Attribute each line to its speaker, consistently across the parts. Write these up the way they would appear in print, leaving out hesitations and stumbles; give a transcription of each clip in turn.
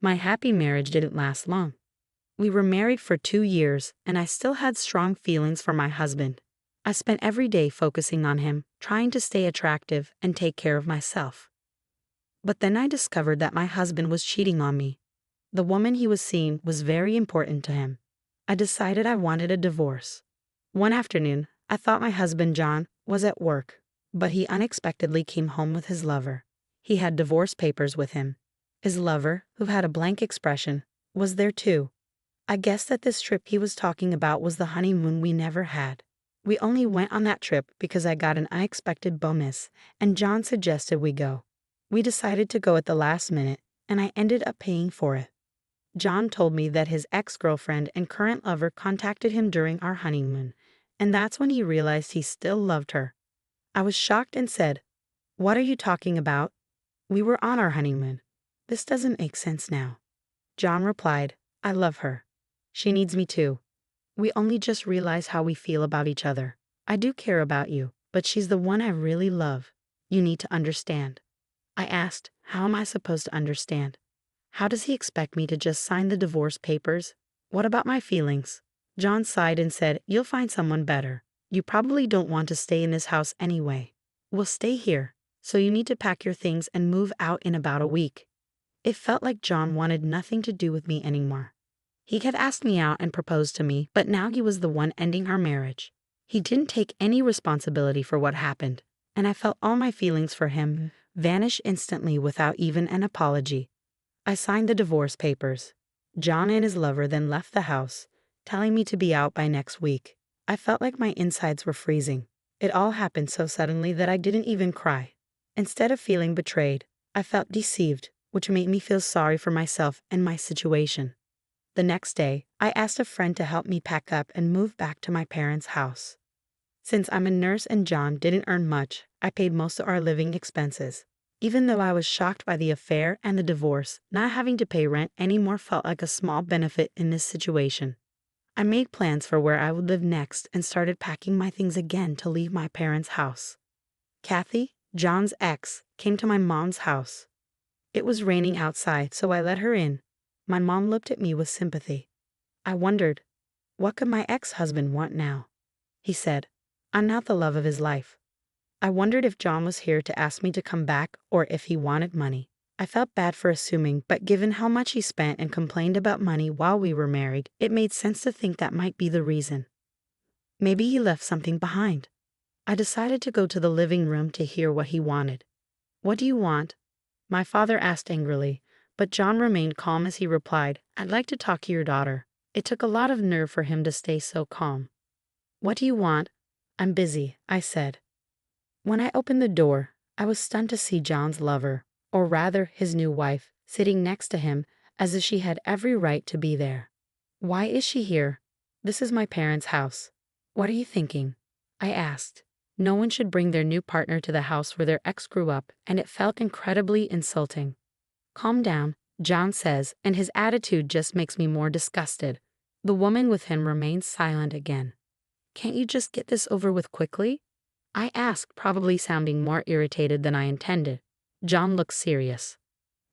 Speaker 1: My happy marriage didn't last long. We were married for 2 years, and I still had strong feelings for my husband. I spent every day focusing on him, trying to stay attractive and take care of myself. But then I discovered that my husband was cheating on me. The woman he was seeing was very important to him. I decided I wanted a divorce. One afternoon, I thought my husband John was at work, but he unexpectedly came home with his lover. He had divorce papers with him. His lover, who had a blank expression, was there too. I guessed that this trip he was talking about was the honeymoon we never had. We only went on that trip because I got an unexpected bonus, and John suggested we go. We decided to go at the last minute, and I ended up paying for it. John told me that his ex-girlfriend and current lover contacted him during our honeymoon, and that's when he realized he still loved her. I was shocked and said, "What are you talking about? We were on our honeymoon. This doesn't make sense now." John replied, "I love her. She needs me too. We only just realized how we feel about each other. I do care about you, but she's the one I really love. You need to understand." I asked, "How am I supposed to understand? How does he expect me to just sign the divorce papers? What about my feelings?" John sighed and said, "You'll find someone better. You probably don't want to stay in this house anyway. We'll stay here, so you need to pack your things and move out in about a week." It felt like John wanted nothing to do with me anymore. He had asked me out and proposed to me, but now he was the one ending our marriage. He didn't take any responsibility for what happened, and I felt all my feelings for him vanish instantly without even an apology. I signed the divorce papers. John and his lover then left the house, telling me to be out by next week. I felt like my insides were freezing. It all happened so suddenly that I didn't even cry. Instead of feeling betrayed, I felt deceived, which made me feel sorry for myself and my situation. The next day, I asked a friend to help me pack up and move back to my parents' house. Since I'm a nurse and John didn't earn much, I paid most of our living expenses. Even though I was shocked by the affair and the divorce, not having to pay rent anymore felt like a small benefit in this situation. I made plans for where I would live next and started packing my things again to leave my parents' house. Kathy, John's ex, came to my mom's house. It was raining outside, so I let her in. My mom looked at me with sympathy. I wondered, what could my ex-husband want now? He said, "I'm not the love of his life." I wondered if John was here to ask me to come back or if he wanted money. I felt bad for assuming, but given how much he spent and complained about money while we were married, it made sense to think that might be the reason. Maybe he left something behind. I decided to go to the living room to hear what he wanted. "What do you want?" my father asked angrily, but John remained calm as he replied, "I'd like to talk to your daughter." It took a lot of nerve for him to stay so calm. "What do you want?" "I'm busy," I said. When I opened the door, I was stunned to see John's lover, or rather his new wife, sitting next to him as if she had every right to be there. "Why is she here? This is my parents' house. What are you thinking?" I asked. No one should bring their new partner to the house where their ex grew up, and it felt incredibly insulting. "Calm down," John says, and his attitude just makes me more disgusted. The woman with him remains silent again. "Can't you just get this over with quickly?" I asked, probably sounding more irritated than I intended. John looks serious.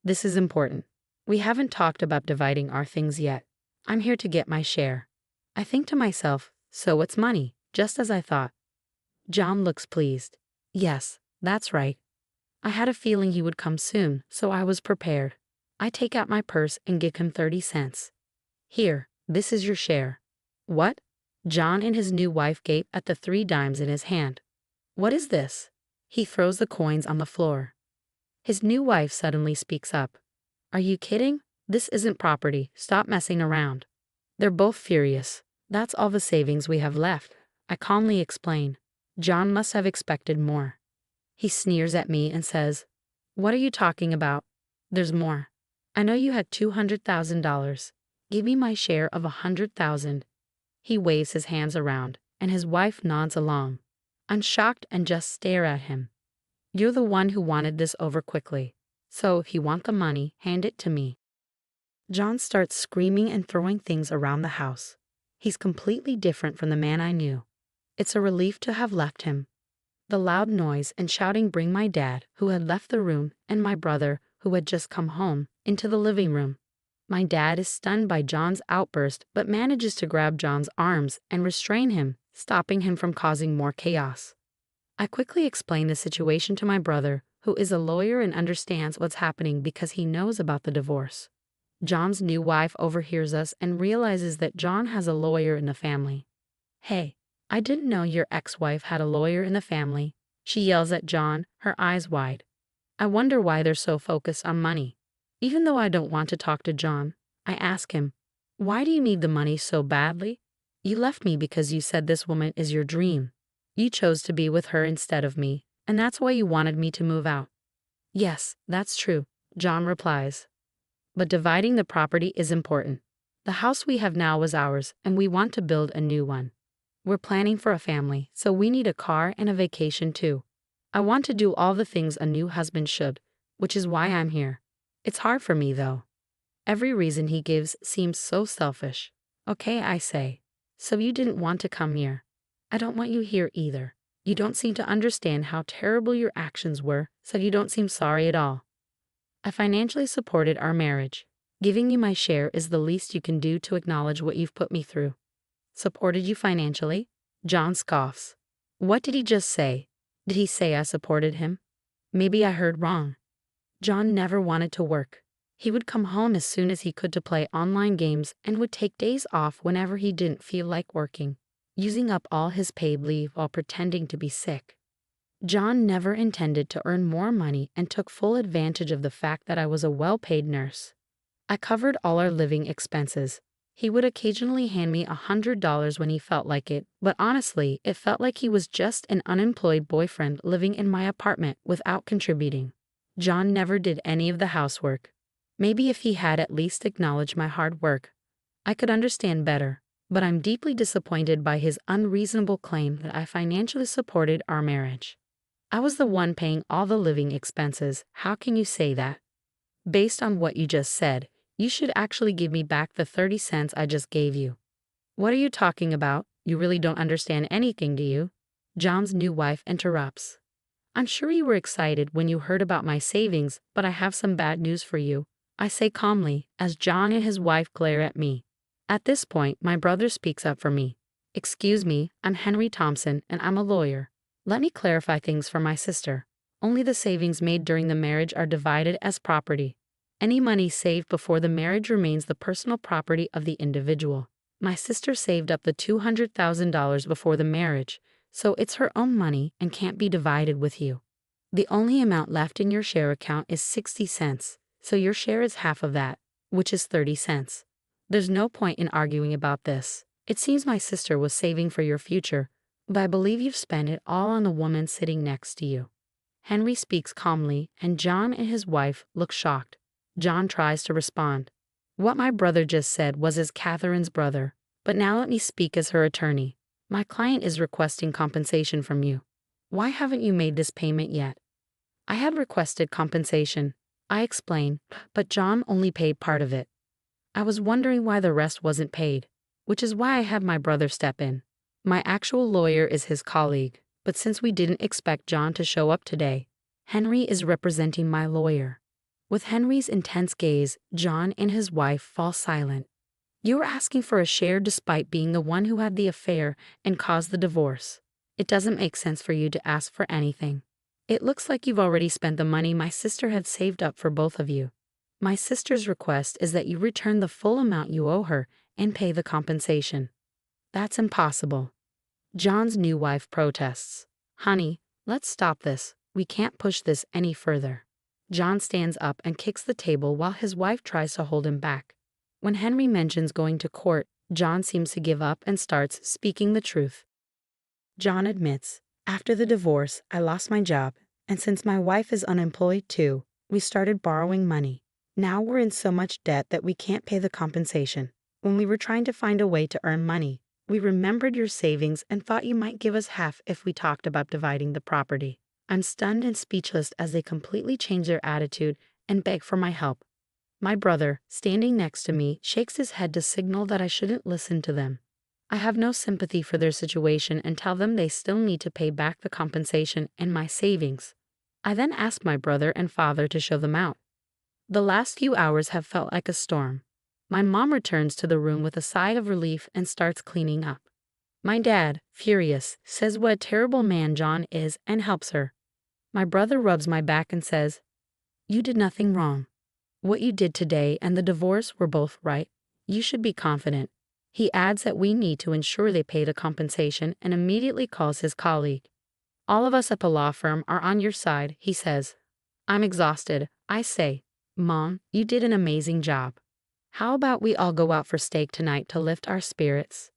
Speaker 1: "This is important. We haven't talked about dividing our things yet. I'm here to get my share." I think to myself, so it's money, just as I thought. John looks pleased. "Yes, that's right. I had a feeling he would come soon, so I was prepared." I take out my purse and give him 30 cents. "Here, this is your share." "What?" John and his new wife gape at the 3 dimes in his hand. "What is this?" He throws the coins on the floor. His new wife suddenly speaks up. "Are you kidding? This isn't property. Stop messing around." They're both furious. "That's all the savings we have left," I calmly explain. John must have expected more. He sneers at me and says, "What are you talking about? There's more. I know you had $200,000. Give me my share of 100,000. He waves his hands around, and his wife nods along. I'm shocked and just stare at him. "You're the one who wanted this over quickly. So if you want the money, hand it to me." John starts screaming and throwing things around the house. He's completely different from the man I knew. It's a relief to have left him. The loud noise and shouting bring my dad, who had left the room, and my brother, who had just come home, into the living room. My dad is stunned by John's outburst but manages to grab John's arms and restrain him, stopping him from causing more chaos. I quickly explain the situation to my brother, who is a lawyer and understands what's happening because he knows about the divorce. John's new wife overhears us and realizes that John has a lawyer in the family. "Hey, I didn't know your ex-wife had a lawyer in the family," she yells at John, her eyes wide. I wonder why they're so focused on money. Even though I don't want to talk to John, I ask him, "Why do you need the money so badly? You left me because you said this woman is your dream. You chose to be with her instead of me, and that's why you wanted me to move out." "Yes, that's true," John replies. "But dividing the property is important. The house we have now was ours, and we want to build a new one. We're planning for a family, so we need a car and a vacation too. I want to do all the things a new husband should, which is why I'm here. It's hard for me though." Every reason he gives seems so selfish. "Okay," I say. "So you didn't want to come here. I don't want you here either. You don't seem to understand how terrible your actions were, so you don't seem sorry at all. I financially supported our marriage. Giving you my share is the least you can do to acknowledge what you've put me through." "Supported you financially?" John scoffs. What did he just say? Did he say I supported him? Maybe I heard wrong. John never wanted to work. He would come home as soon as he could to play online games and would take days off whenever he didn't feel like working, using up all his paid leave while pretending to be sick. John never intended to earn more money and took full advantage of the fact that I was a well-paid nurse. I covered all our living expenses. He would occasionally hand me $100 when he felt like it, but honestly, it felt like he was just an unemployed boyfriend living in my apartment without contributing. John never did any of the housework. Maybe if he had at least acknowledged my hard work, I could understand better, but I'm deeply disappointed by his unreasonable claim that I financially supported our marriage. I was the one paying all the living expenses. How can you say that? Based on what you just said, you should actually give me back the 30 cents I just gave you. What are you talking about? You really don't understand anything, do you? John's new wife interrupts. I'm sure you were excited when you heard about my savings, but I have some bad news for you, I say calmly, as John and his wife glare at me. At this point, my brother speaks up for me. Excuse me, I'm Henry Thompson, and I'm a lawyer. Let me clarify things for my sister. Only the savings made during the marriage are divided as property. Any money saved before the marriage remains the personal property of the individual. My sister saved up the $200,000 before the marriage, so it's her own money and can't be divided with you. The only amount left in your share account is 60 cents, so your share is half of that, which is 30 cents. There's no point in arguing about this. It seems my sister was saving for your future, but I believe you've spent it all on the woman sitting next to you. Henry speaks calmly, and John and his wife look shocked. John tries to respond. What my brother just said was as Catherine's brother, but now let me speak as her attorney. My client is requesting compensation from you. Why haven't you made this payment yet? I had requested compensation, I explain, but John only paid part of it. I was wondering why the rest wasn't paid, which is why I had my brother step in. My actual lawyer is his colleague, but since we didn't expect John to show up today, Henry is representing my lawyer. With Henry's intense gaze, John and his wife fall silent. You were asking for a share despite being the one who had the affair and caused the divorce. It doesn't make sense for you to ask for anything. It looks like you've already spent the money my sister had saved up for both of you. My sister's request is that you return the full amount you owe her and pay the compensation. That's impossible. John's new wife protests. Honey, let's stop this. We can't push this any further. John stands up and kicks the table while his wife tries to hold him back. When Henry mentions going to court, John seems to give up and starts speaking the truth. John admits, after the divorce, I lost my job, and since my wife is unemployed too, we started borrowing money. Now we're in so much debt that we can't pay the compensation. When we were trying to find a way to earn money, we remembered your savings and thought you might give us half if we talked about dividing the property. I'm stunned and speechless as they completely change their attitude and beg for my help. My brother, standing next to me, shakes his head to signal that I shouldn't listen to them. I have no sympathy for their situation and tell them they still need to pay back the compensation and my savings. I then ask my brother and father to show them out. The last few hours have felt like a storm. My mom returns to the room with a sigh of relief and starts cleaning up. My dad, furious, says what a terrible man John is and helps her. My brother rubs my back and says, "You did nothing wrong. What you did today and the divorce were both right. You should be confident." He adds that we need to ensure they pay the compensation and immediately calls his colleague. "All of us at the law firm are on your side," he says. I'm exhausted. I say, "Mom, you did an amazing job. How about we all go out for steak tonight to lift our spirits?"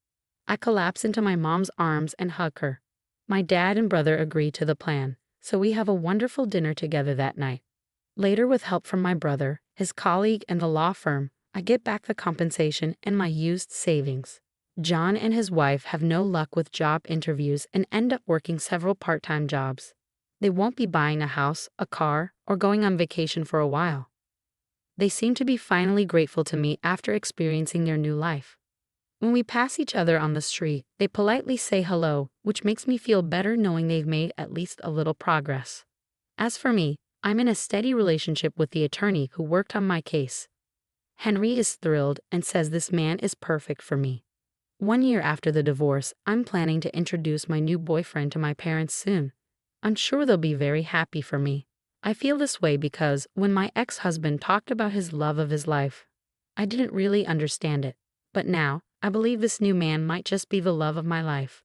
Speaker 1: I collapse into my mom's arms and hug her. My dad and brother agree to the plan, so we have a wonderful dinner together that night. Later, with help from my brother, his colleague, and the law firm, I get back the compensation and my used savings. John and his wife have no luck with job interviews and end up working several part-time jobs. They won't be buying a house, a car, or going on vacation for a while. They seem to be finally grateful to me after experiencing their new life. When we pass each other on the street, they politely say hello, which makes me feel better knowing they've made at least a little progress. As for me, I'm in a steady relationship with the attorney who worked on my case. Henry is thrilled and says this man is perfect for me. 1 year after the divorce, I'm planning to introduce my new boyfriend to my parents soon. I'm sure they'll be very happy for me. I feel this way because when my ex-husband talked about his love of his life, I didn't really understand it. But now, I believe this new man might just be the love of my life.